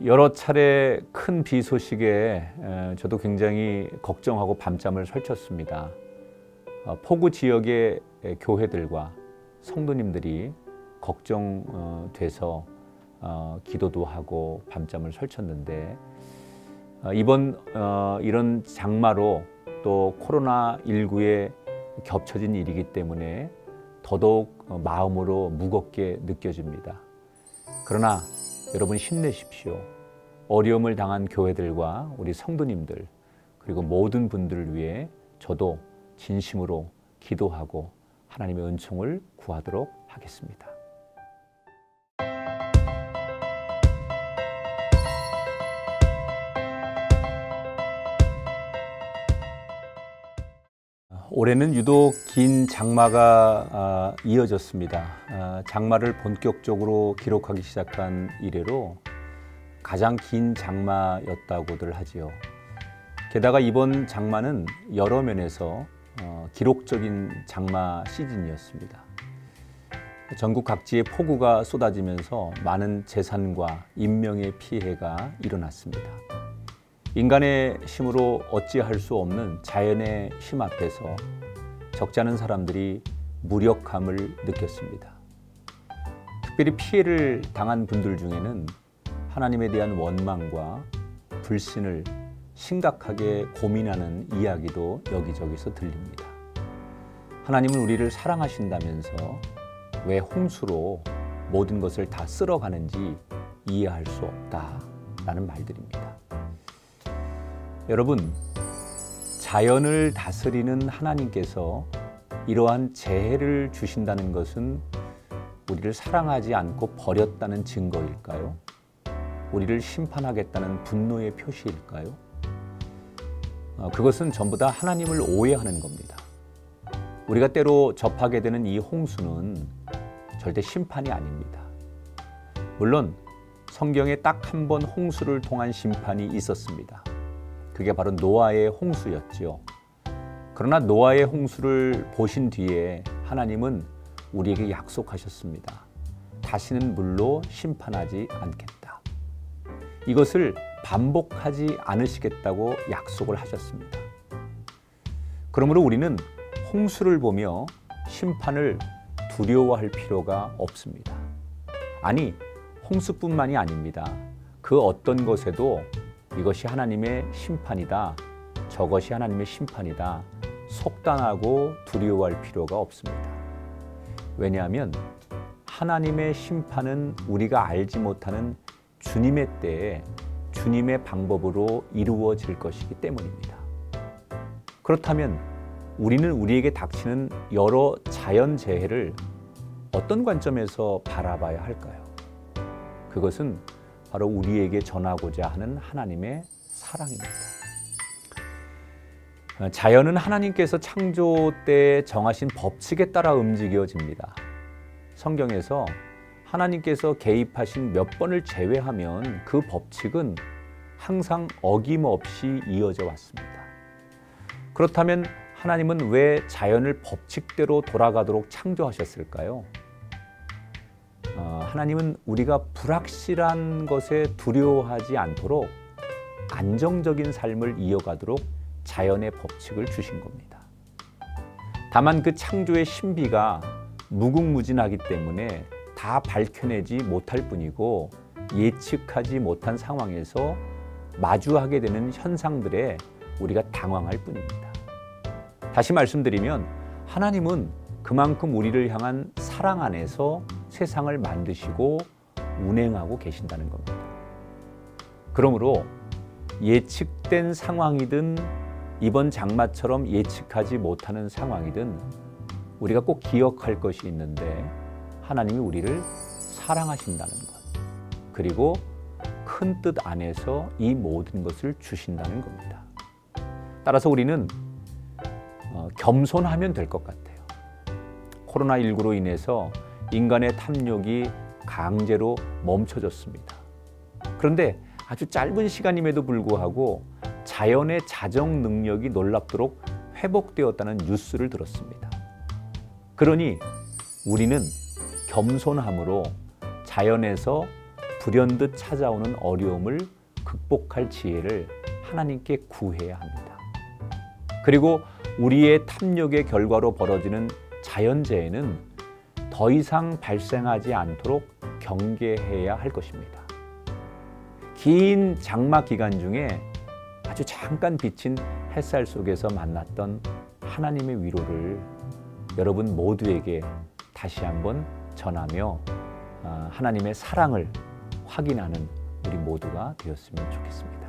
여러 차례 큰 비 소식에 저도 굉장히 걱정하고 밤잠을 설쳤습니다. 폭우 지역의 교회들과 성도님들이 걱정돼서 기도도 하고 밤잠을 설쳤는데, 이번 이런 장마로 또 코로나19에 겹쳐진 일이기 때문에 더더욱 마음으로 무겁게 느껴집니다. 그러나 여러분 힘내십시오. 어려움을 당한 교회들과 우리 성도님들, 그리고 모든 분들을 위해 저도 진심으로 기도하고 하나님의 은총을 구하도록 하겠습니다. 올해는 유독 긴 장마가 이어졌습니다. 장마를 본격적으로 기록하기 시작한 이래로 가장 긴 장마였다고들 하지요. 게다가 이번 장마는 여러 면에서 기록적인 장마 시즌이었습니다. 전국 각지에 폭우가 쏟아지면서 많은 재산과 인명의 피해가 일어났습니다. 인간의 힘으로 어찌할 수 없는 자연의 힘 앞에서 적잖은 사람들이 무력함을 느꼈습니다. 특별히 피해를 당한 분들 중에는 하나님에 대한 원망과 불신을 심각하게 고민하는 이야기도 여기저기서 들립니다. 하나님은 우리를 사랑하신다면서 왜 홍수로 모든 것을 다 쓸어가는지 이해할 수 없다라는 말들입니다. 여러분, 자연을 다스리는 하나님께서 이러한 재해를 주신다는 것은 우리를 사랑하지 않고 버렸다는 증거일까요? 우리를 심판하겠다는 분노의 표시일까요? 그것은 전부 다 하나님을 오해하는 겁니다. 우리가 때로 접하게 되는 이 홍수는 절대 심판이 아닙니다. 물론 성경에 딱 한 번 홍수를 통한 심판이 있었습니다. 그게 바로 노아의 홍수였지요. 그러나 노아의 홍수를 보신 뒤에 하나님은 우리에게 약속하셨습니다. 다시는 물로 심판하지 않겠다. 이것을 반복하지 않으시겠다고 약속을 하셨습니다. 그러므로 우리는 홍수를 보며 심판을 두려워할 필요가 없습니다. 아니, 홍수뿐만이 아닙니다. 그 어떤 것에도 이것이 하나님의 심판이다, 저것이 하나님의 심판이다, 속단하고 두려워할 필요가 없습니다. 왜냐하면 하나님의 심판은 우리가 알지 못하는 주님의 때에 주님의 방법으로 이루어질 것이기 때문입니다. 그렇다면 우리는 우리에게 닥치는 여러 자연재해를 어떤 관점에서 바라봐야 할까요? 그것은 바로 우리에게 전하고자 하는 하나님의 사랑입니다. 자연은 하나님께서 창조 때 정하신 법칙에 따라 움직여집니다. 성경에서 하나님께서 개입하신 몇 번을 제외하면 그 법칙은 항상 어김없이 이어져 왔습니다. 그렇다면 하나님은 왜 자연을 법칙대로 돌아가도록 창조하셨을까요? 하나님은 우리가 불확실한 것에 두려워하지 않도록 안정적인 삶을 이어가도록 자연의 법칙을 주신 겁니다. 다만 그 창조의 신비가 무궁무진하기 때문에 다 밝혀내지 못할 뿐이고 예측하지 못한 상황에서 마주하게 되는 현상들에 우리가 당황할 뿐입니다. 다시 말씀드리면 하나님은 그만큼 우리를 향한 사랑 안에서 세상을 만드시고 운행하고 계신다는 겁니다. 그러므로 예측된 상황이든 이번 장마처럼 예측하지 못하는 상황이든 우리가 꼭 기억할 것이 있는데, 하나님이 우리를 사랑하신다는 것, 그리고 큰 뜻 안에서 이 모든 것을 주신다는 겁니다. 따라서 우리는 겸손하면 될 것 같아요. 코로나19로 인해서 인간의 탐욕이 강제로 멈춰졌습니다. 그런데 아주 짧은 시간임에도 불구하고 자연의 자정 능력이 놀랍도록 회복되었다는 뉴스를 들었습니다. 그러니 우리는 겸손함으로 자연에서 불현듯 찾아오는 어려움을 극복할 지혜를 하나님께 구해야 합니다. 그리고 우리의 탐욕의 결과로 벌어지는 자연재해는 더 이상 발생하지 않도록 경계해야 할 것입니다. 긴 장마 기간 중에 아주 잠깐 비친 햇살 속에서 만났던 하나님의 위로를 여러분 모두에게 다시 한번 전하며 하나님의 사랑을 확인하는 우리 모두가 되었으면 좋겠습니다.